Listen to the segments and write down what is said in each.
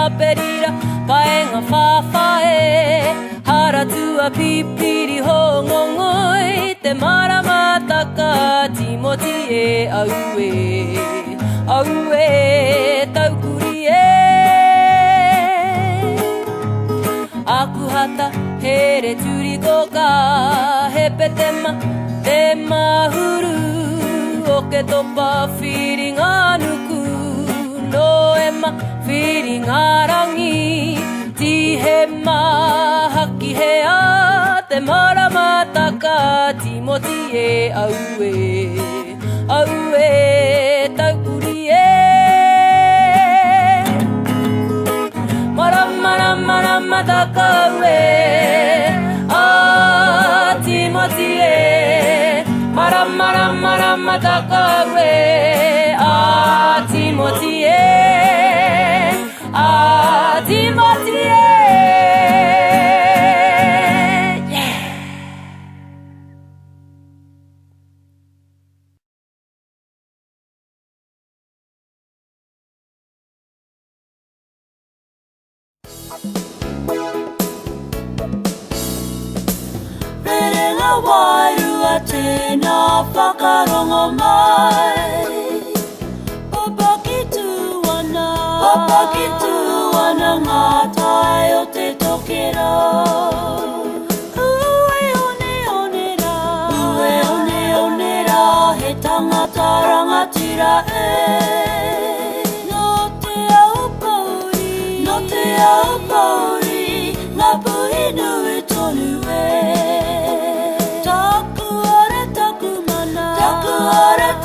aperira paenga whawhae hara tua pipiri hongongoi te maramataka Timoti e aue taukuri e aku hata here turi koka he petema te mahuru o ke topa whiri ngā nuku no e ma whiri ngā rangi ti he mahaki hea te maramataka Timoti e aue taukuri e maramataka aue Timoti e maramataka aue Timoti e Timoti e Rerenga wairua tēnā whakarongo mai Papaki tuana ngā tai o te tokera Ue one rā he tangata rangatira e No te au pauri ngā puhi nui tonu e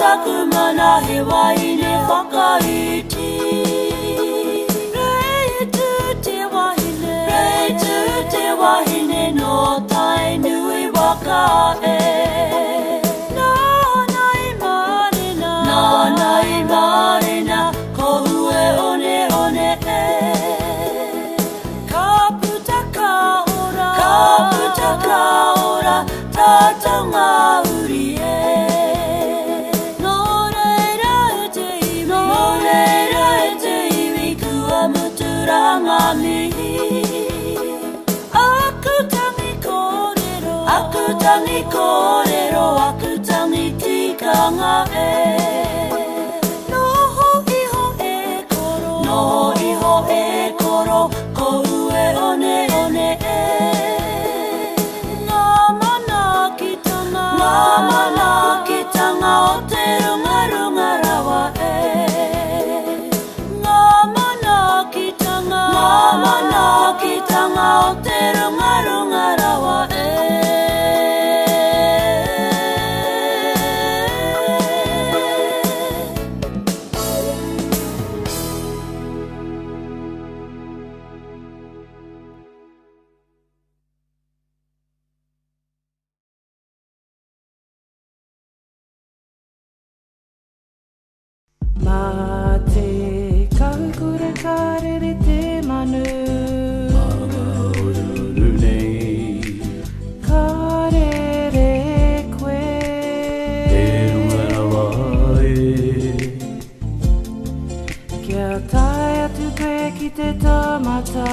Taku mana he waine whakaiti Rei tu te wahine no tai nui waka e Nānai marina ko ue one e Ka puta ka ora tata ngā uri e Akutangi kōrero, akutangi tikanga e Noho iho e koro, ko ue one e Ngā mana ki tanga o te runga rawa e Ngā mana ki tanga o te runga rawa e Mā te kaukura karere te manu Maururu nei Karere koe E ruarawa e Kia tae atu koe ki te tamata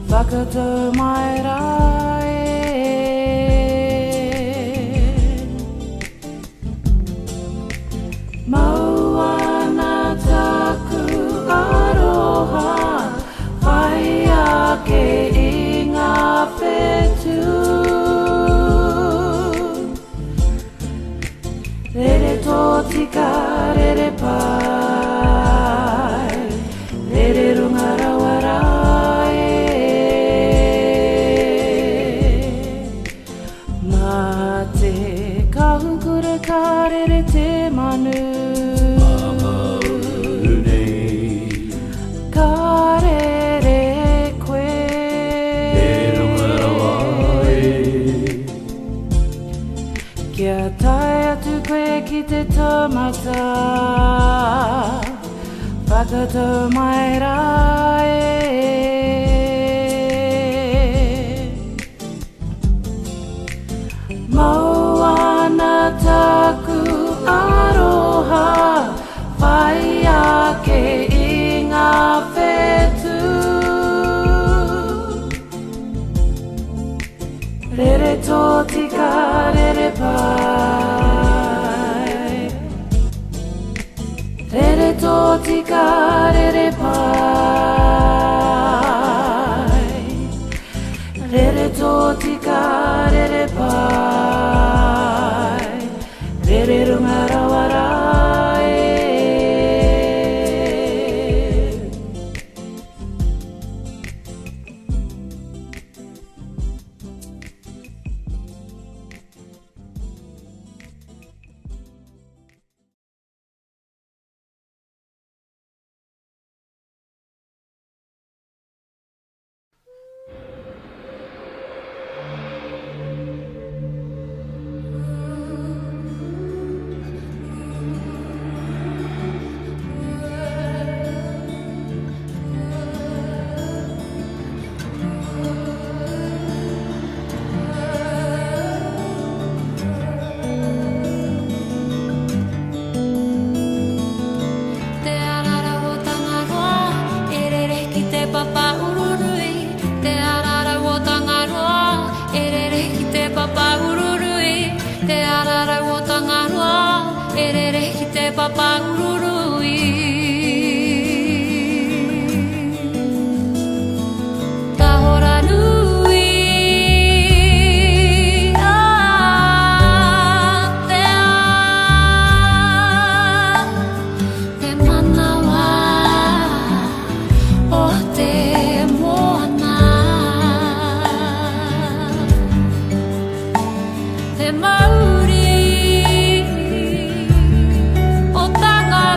Whakatau mai rā e Mauana taku aroha Whai ake I ngā whetū Rere tōtika, rere pai Rere runga rawa rai Mā te kahukura ka rere te manu Kia tae atu koe ki te tamata Whakatau mai rā e Mauana taku aroha Whai ake I ngā tika re re pai. Re re tō tika re re pai. Re re runga rawa rai. Te mauri o tanga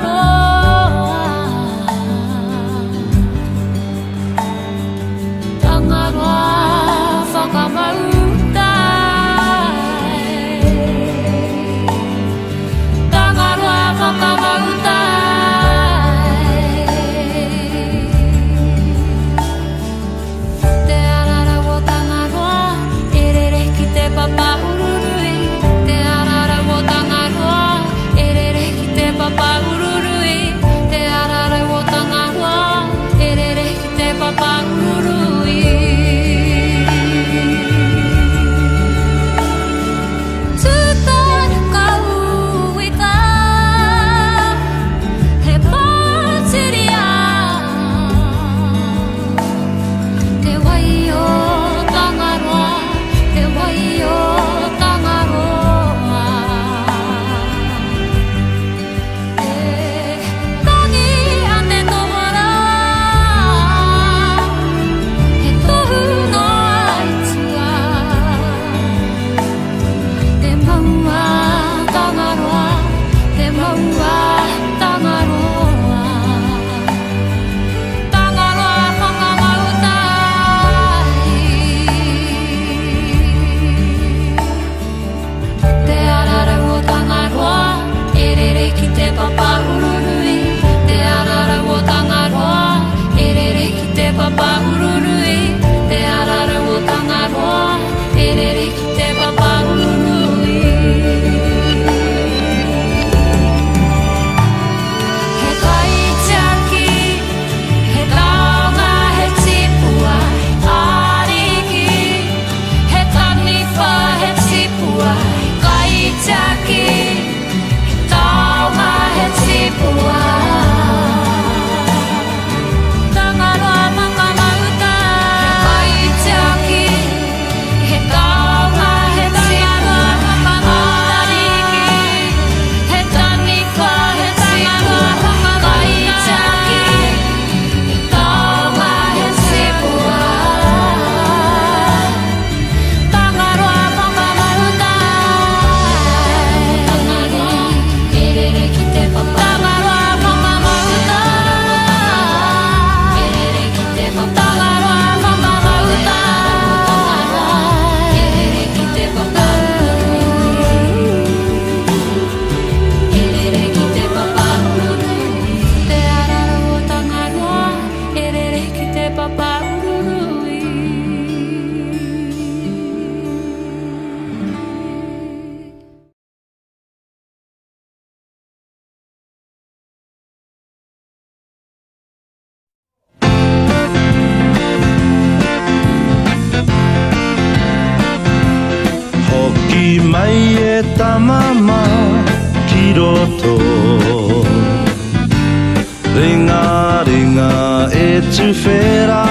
tu whera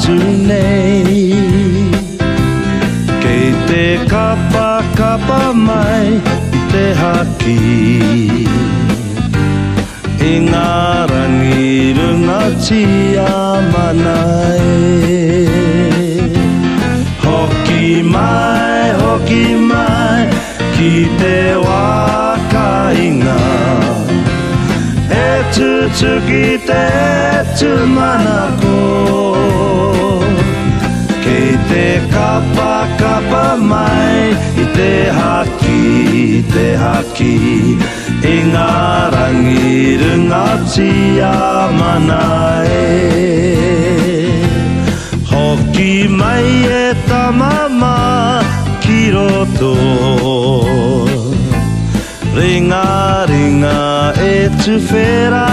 tu nei Kei te kapa kapa mai I te haki I ngā rangi runga tia mana Hoki mai ki te waka inga E tutuki te tu mana ko Kei te kapa kapa mai I te haki I ngā rangi runga tia mana Hoki mai e tamama ki roto Ringa ringa e tu whera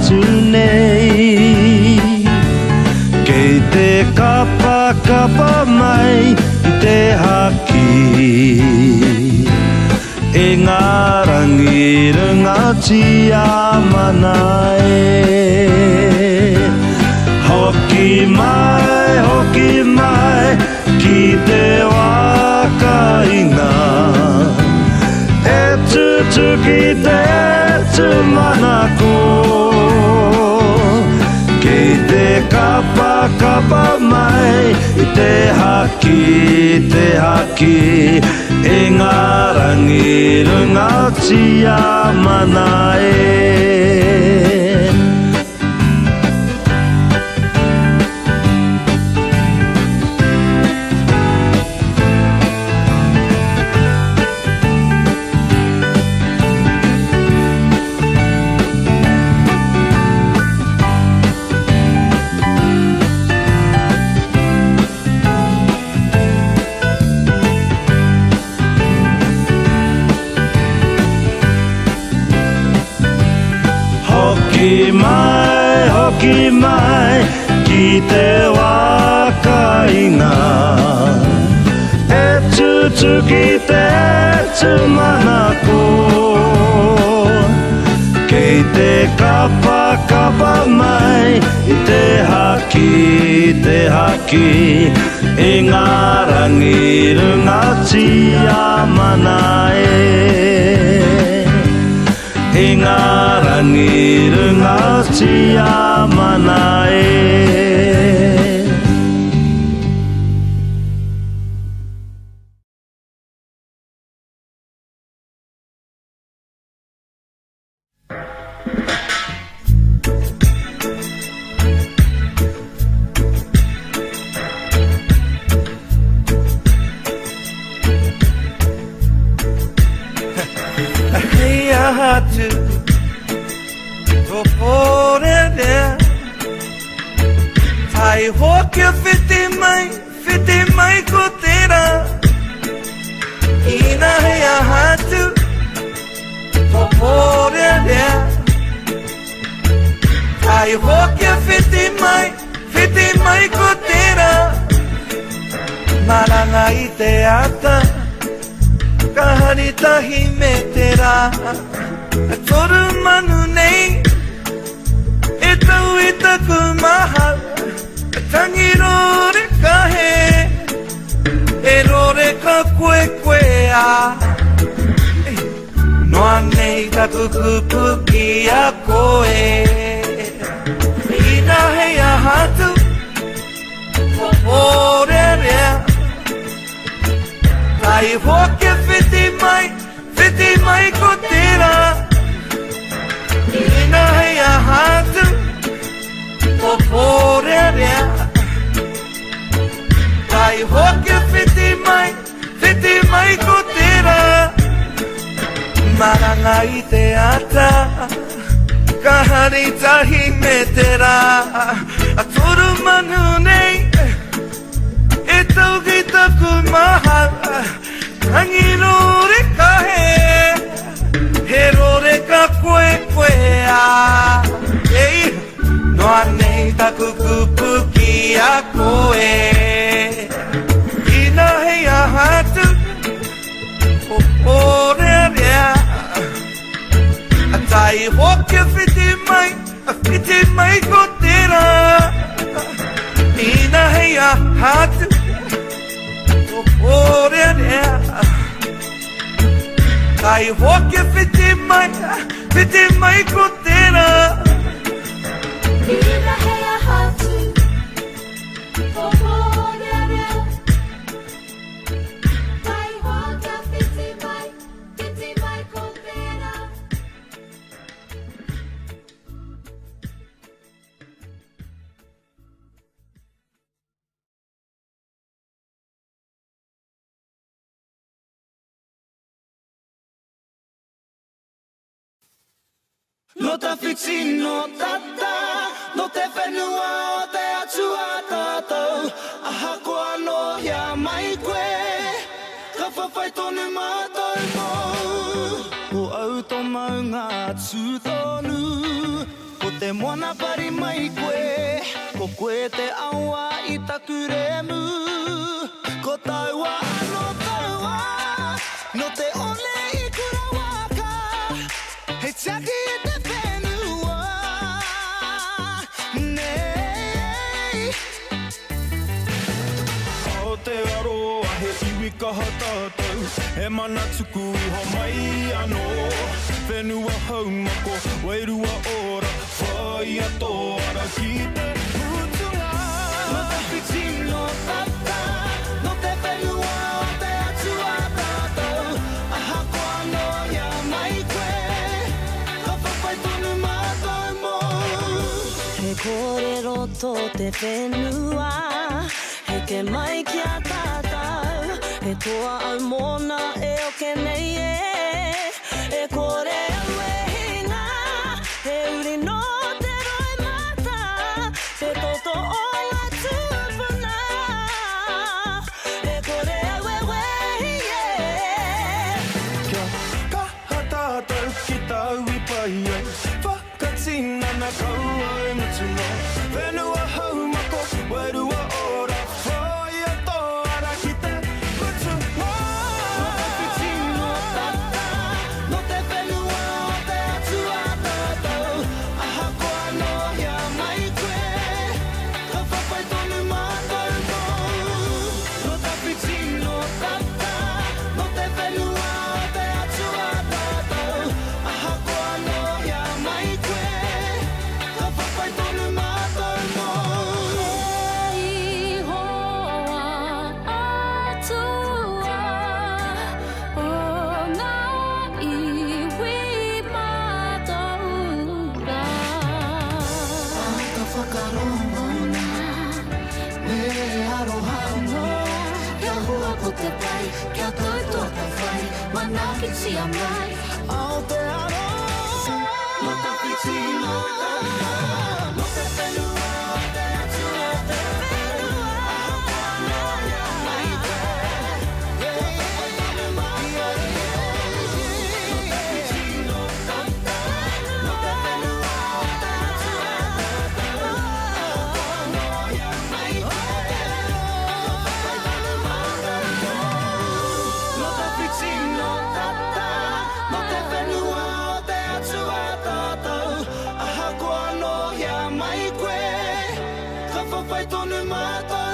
tu nei Kei te kapa kapa mai I te haki E ngā rangi runga tia mana Hoki mai ki te waka inga E tutuki te tu mana ko Kei te kapa kapa mai I te haki E ngā rangi runga tia mana Hoki mai ki te waka inga E tutuki te tu mana ko Kei te kapa kapa mai I te haki E ngā rangi runga tia mana E ngā rangi runga tia mana hatu Toporere Tai hokia whiti mai ko tera Ina hea hatu Toporere Tai hokia whiti mai ko tera Maranga I te ata Kahari tahi me tera Toru manu nei E tau I taku maha Tangi rore ka he E rore ka koe a Noa nei taku kupu ki a koe Ina hei a hatu Ore rea Tai hoke whiti mai ko tera Ina hei a hatu Ore rea Tai hoke whiti mai ko tera Maranga I te ata Kahari tahi me tera A toru manu nei E tau ki taku maha Tangi rore ka he He rore ka koe a Noa nei taku kupu ki a koe Ina hei a hatu Ore rea Tai hoke whiti mai ko tera Kai hoke whiti mai ko tera. Ira hea hatu, poporeare. Kai hoke whiti mai ko tera. No te fixi, no tata, no te whenua o te atua tātou. Aha koa no hia mai koe, ka whawhai tonu mātou mō. Ko au tō maunga atu tonu, ko te moana pari mai koe, ko koe te aua I taku remu. Ko taua ano taua, no te ole I kura waka, hei tiaki I te whenua. Nei, o te aroa he iwi kaha tātou, he mana tuku iho mai anō. Whenua haumako, wairua ora, whai ato ara ki te hutunga. No te whiti no tata, no te whenua o te atua tātou. Aha koa no hia mai koe, ka whawhai tonu mātou mō. He kōrero tō te whenua, he ke mai ki a tātou. He toa au mōna e oke nei e kore au e hinga. He uri no te roi mata, he toto o ngā tūpuna. He kore au e wehi Kia kaha tātou ki tau I pai ai, whakatina na kau ai mutuna. Whenua haumako, wairua ora, whai ato ara ki te hutunga. No te whiti no tata, no te whenua o te atua tātou. Aha koa no hia mai koe, ka whawhai tonu mātou mō. No te whiti no tata, no te whenua o te atua tātou. Aha koa no hia mai koe, ka whawhai tonu mātou mō. Hei hoa atua, o ngā iwi mātaura. Ka whakarongona, me aroha noa. Kia hua ko te pai, kia tautua ka whai, mana ki tia mai. Aotearoa, no te whiti no tata, no te whenua o te atua tātou. Aha koa no hia mai koe, ka whawhai tonu mātou mō. No te whiti no tata, no te whenua o te atua tātou. Aha koa no hia mai koe, ka whawhai tonu mātou mō. No te whiti no tata, no te whenua o te atua tātou. Aha koa no hia mai koe, ka whawhai tonu mātou